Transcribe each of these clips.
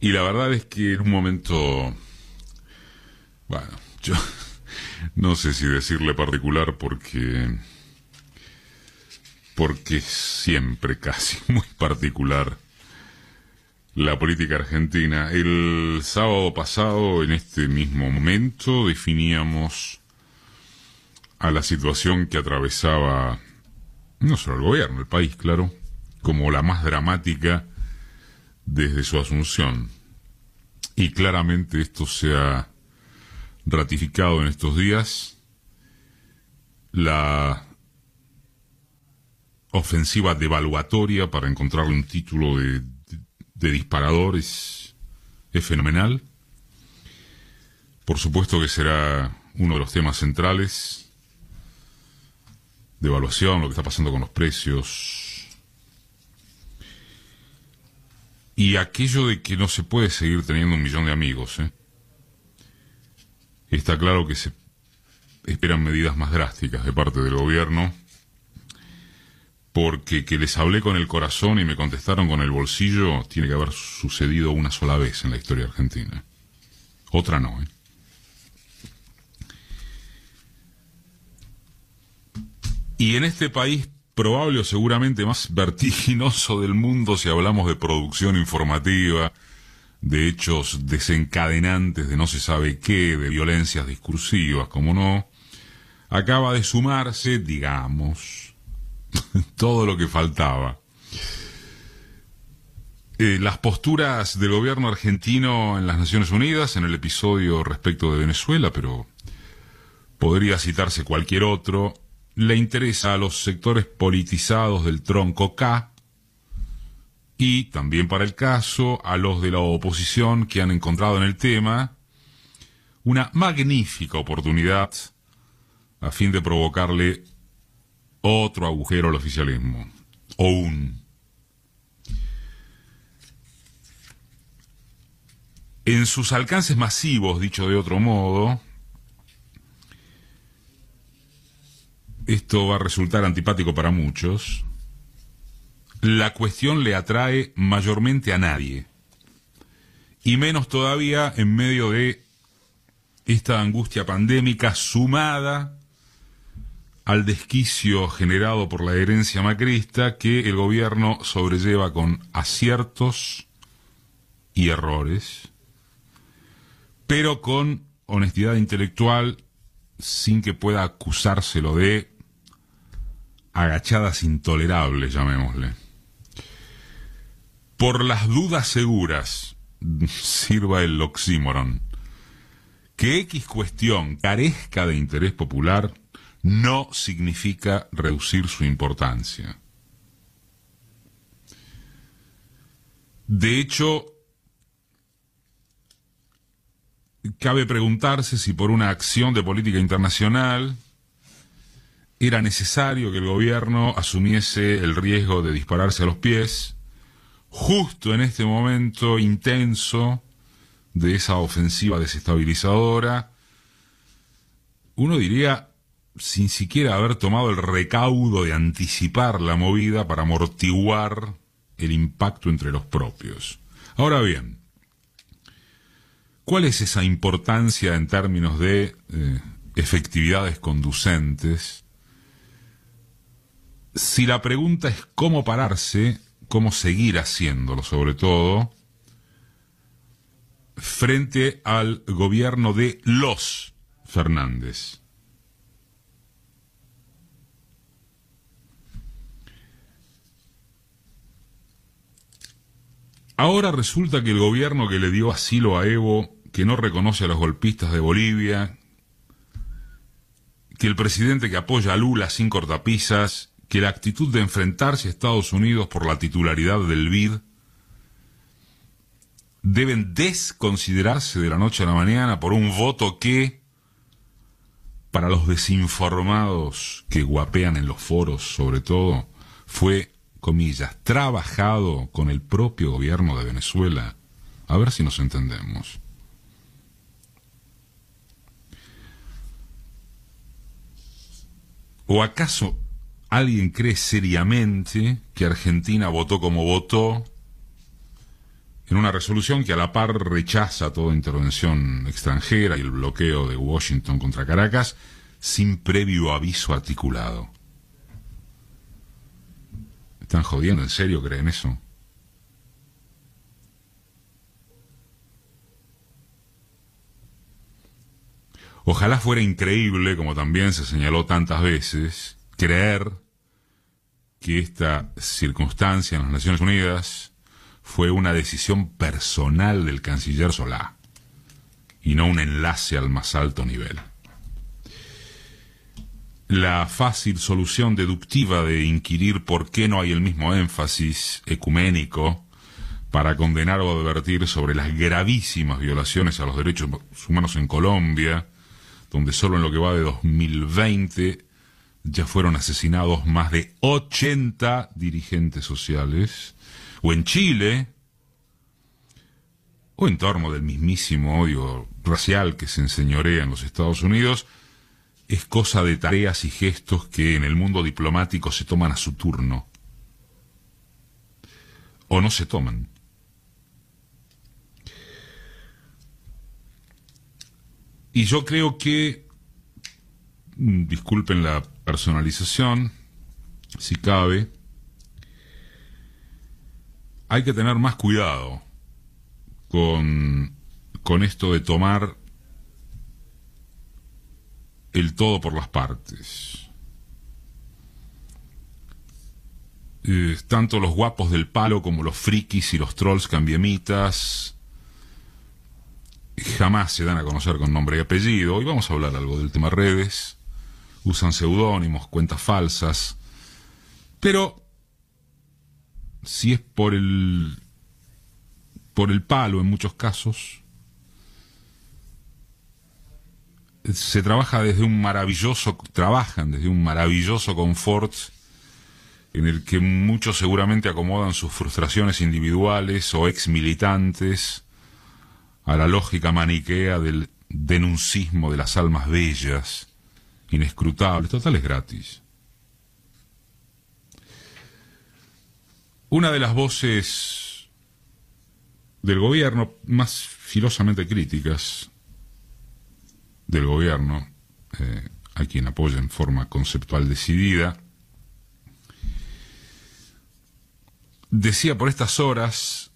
Y la verdad es que en un momento, bueno, yo no sé si decirle particular porque es siempre casi muy particular la política argentina. El sábado pasado, en este mismo momento, definíamos a la situación que atravesaba no solo el gobierno, el país, claro, como la más dramática desde su asunción. Y claramente esto se ha ratificado en estos días. La ofensiva devaluatoria para encontrarle un título de disparador es fenomenal. Por supuesto que será uno de los temas centrales. Devaluación, lo que está pasando con los precios. Y aquello de que no se puede seguir teniendo 1 millón de amigos. Está claro que se esperan medidas más drásticas de parte del gobierno, porque que les hablé con el corazón y me contestaron con el bolsillo tiene que haber sucedido una sola vez en la historia argentina. Otra no, Y en este país probable o seguramente más vertiginoso del mundo, si hablamos de producción informativa, de hechos desencadenantes de no se sabe qué, de violencias discursivas, como no, acaba de sumarse, digamos, todo lo que faltaba. Las posturas del gobierno argentino en las Naciones Unidas, en el episodio respecto de Venezuela, pero podría citarse cualquier otro, le interesa a los sectores politizados del tronco K y también para el caso a los de la oposición que han encontrado en el tema una magnífica oportunidad a fin de provocarle otro agujero al oficialismo. En sus alcances masivos, dicho de otro modo, esto va a resultar antipático para muchos. La cuestión le atrae mayormente a nadie. Y menos todavía en medio de esta angustia pandémica sumada al desquicio generado por la herencia macrista que el gobierno sobrelleva con aciertos y errores, pero con honestidad intelectual, sin que pueda acusárselo de agachadas intolerables, llamémosle. Por las dudas seguras, sirva el oxímoron, que X cuestión carezca de interés popular no significa reducir su importancia. De hecho, cabe preguntarse si por una acción de política internacional era necesario que el gobierno asumiese el riesgo de dispararse a los pies justo en este momento intenso de esa ofensiva desestabilizadora. Uno diría, sin siquiera haber tomado el recaudo de anticipar la movida para amortiguar el impacto entre los propios. Ahora bien, ¿cuál es esa importancia en términos de efectividades conducentes? Si la pregunta es cómo pararse, cómo seguir haciéndolo, sobre todo, frente al gobierno de los Fernández. Ahora resulta que el gobierno que le dio asilo a Evo, que no reconoce a los golpistas de Bolivia, que el presidente que apoya a Lula sin cortapisas, que la actitud de enfrentarse a Estados Unidos por la titularidad del BID, deben desconsiderarse de la noche a la mañana por un voto que, para los desinformados que guapean en los foros sobre todo, fue, comillas, trabajado con el propio gobierno de Venezuela. A ver si nos entendemos. ¿O acaso alguien cree seriamente que Argentina votó como votó en una resolución que a la par rechaza toda intervención extranjera y el bloqueo de Washington contra Caracas sin previo aviso articulado. ¿Están jodiendo? ¿En serio creen eso? Ojalá fuera increíble, como también se señaló tantas veces, creer que esta circunstancia en las Naciones Unidas fue una decisión personal del canciller Solá y no un enlace al más alto nivel. La fácil solución deductiva de inquirir por qué no hay el mismo énfasis ecuménico para condenar o advertir sobre las gravísimas violaciones a los derechos humanos en Colombia, donde solo en lo que va de 2020 ya fueron asesinados más de 80 dirigentes sociales, o en Chile, o en torno del mismísimo odio racial que se enseñorea en los Estados Unidos, es cosa de tareas y gestos que en el mundo diplomático se toman a su turno, o no se toman. Y yo creo que, disculpen la personalización, si cabe, hay que tener más cuidado con esto de tomar el todo por las partes. Tanto los guapos del palo como los frikis y los trolls cambiemitas jamás se dan a conocer con nombre y apellido. Hoy vamos a hablar algo del tema redes. Usan seudónimos, cuentas falsas. Pero si es por el palo en muchos casos, trabajan desde un maravilloso confort en el que muchos seguramente acomodan sus frustraciones individuales o ex militantes a la lógica maniquea del denuncismo de las almas bellas, inescrutables, total es gratis. Una de las voces del gobierno más filosamente críticas del gobierno, a quien apoya en forma conceptual decidida, decía por estas horas,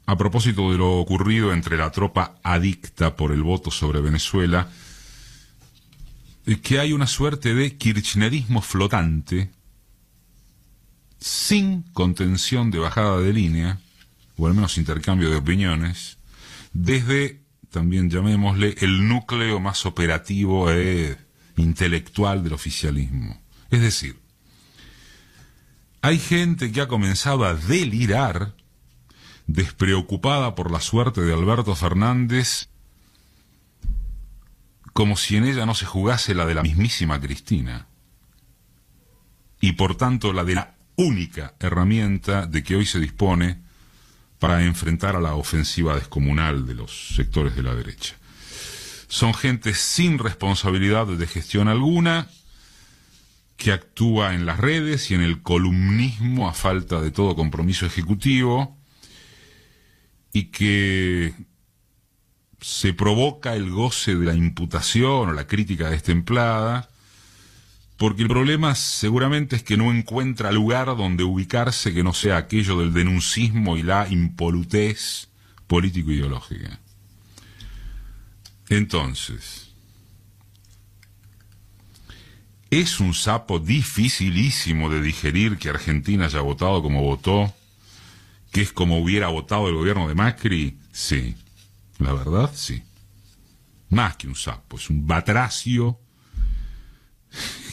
a propósito de lo ocurrido entre la tropa adicta por el voto sobre Venezuela, que hay una suerte de kirchnerismo flotante, sin contención de bajada de línea, o al menos intercambio de opiniones, desde, también llamémosle, el núcleo más operativo e intelectual del oficialismo. Es decir, hay gente que ha comenzado a delirar, despreocupada por la suerte de Alberto Fernández, como si en ella no se jugase la de la mismísima Cristina, y por tanto la de la única herramienta de que hoy se dispone para enfrentar a la ofensiva descomunal de los sectores de la derecha. Son gente sin responsabilidad de gestión alguna, que actúa en las redes y en el columnismo a falta de todo compromiso ejecutivo, y que se provoca el goce de la imputación o la crítica destemplada, porque el problema seguramente es que no encuentra lugar donde ubicarse que no sea aquello del denuncismo y la impolutez político-ideológica. Entonces, ¿es un sapo dificilísimo de digerir que Argentina haya votado como votó? ¿Que es como hubiera votado el gobierno de Macri? Sí, la verdad, sí. Más que un sapo, es un batracio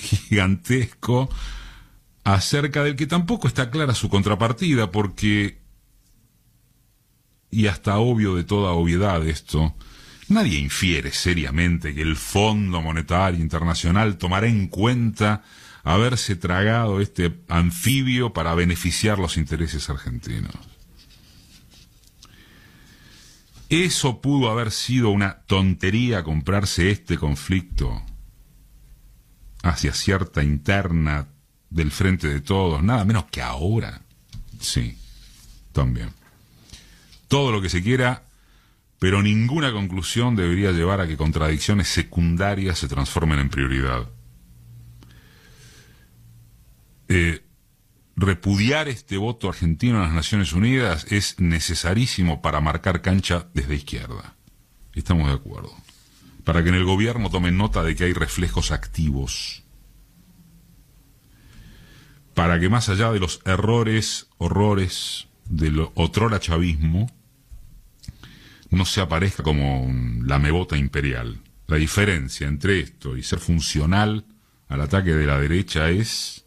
gigantesco acerca del que tampoco está clara su contrapartida, porque, y hasta obvio de toda obviedad esto, nadie infiere seriamente que el Fondo Monetario Internacional tomará en cuenta haberse tragado este anfibio para beneficiar los intereses argentinos. ¿Eso pudo haber sido una tontería comprarse este conflicto hacia cierta interna del Frente de Todos, nada menos que ahora? Sí, también. todo lo que se quiera, pero ninguna conclusión debería llevar a que contradicciones secundarias se transformen en prioridad. Repudiar este voto argentino en las Naciones Unidas es necesarísimo para marcar cancha desde izquierda. Estamos de acuerdo. Para que en el gobierno tomen nota de que hay reflejos activos. Para que más allá de los horrores del otrora chavismo, no se aparezca como un lamebota imperial. La diferencia entre esto y ser funcional al ataque de la derecha es,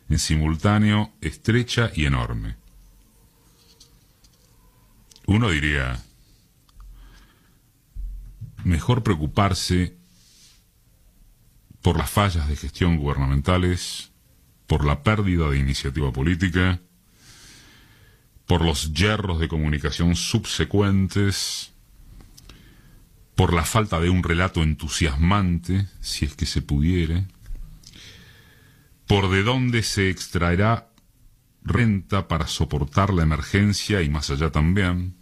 en simultáneo, estrecha y enorme. Uno diría, mejor preocuparse por las fallas de gestión gubernamentales, por la pérdida de iniciativa política, por los yerros de comunicación subsecuentes, por la falta de un relato entusiasmante, si es que se pudiere, por de dónde se extraerá renta para soportar la emergencia y más allá también,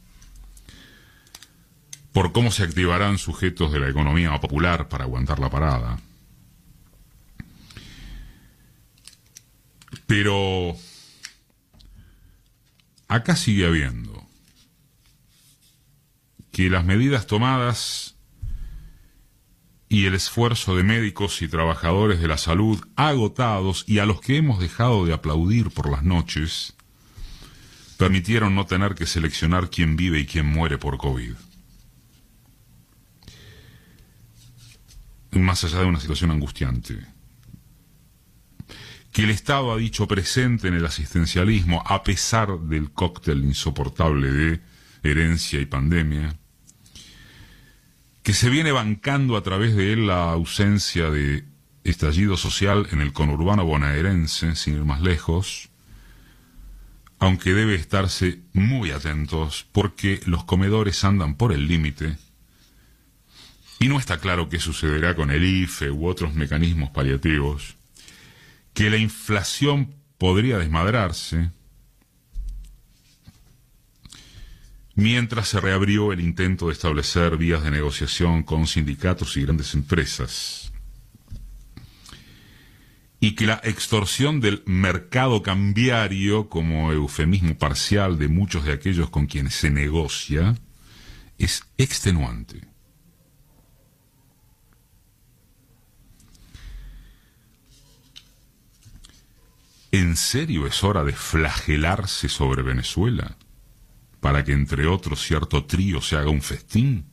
por cómo se activarán sujetos de la economía popular para aguantar la parada. Pero acá sigue habiendo que las medidas tomadas y el esfuerzo de médicos y trabajadores de la salud agotados y a los que hemos dejado de aplaudir por las noches permitieron no tener que seleccionar quién vive y quién muere por COVID. Más allá de una situación angustiante. Que el Estado ha dicho presente en el asistencialismo a pesar del cóctel insoportable de herencia y pandemia, que se viene bancando a través de él la ausencia de estallido social en el conurbano bonaerense, sin ir más lejos, aunque debe estarse muy atentos porque los comedores andan por el límite y no está claro qué sucederá con el IFE u otros mecanismos paliativos, que la inflación podría desmadrarse mientras se reabrió el intento de establecer vías de negociación con sindicatos y grandes empresas, y que la extorsión del mercado cambiario, como eufemismo parcial de muchos de aquellos con quienes se negocia, es extenuante. ¿En serio es hora de flagelarse sobre Venezuela para que entre otros cierto trío se haga un festín?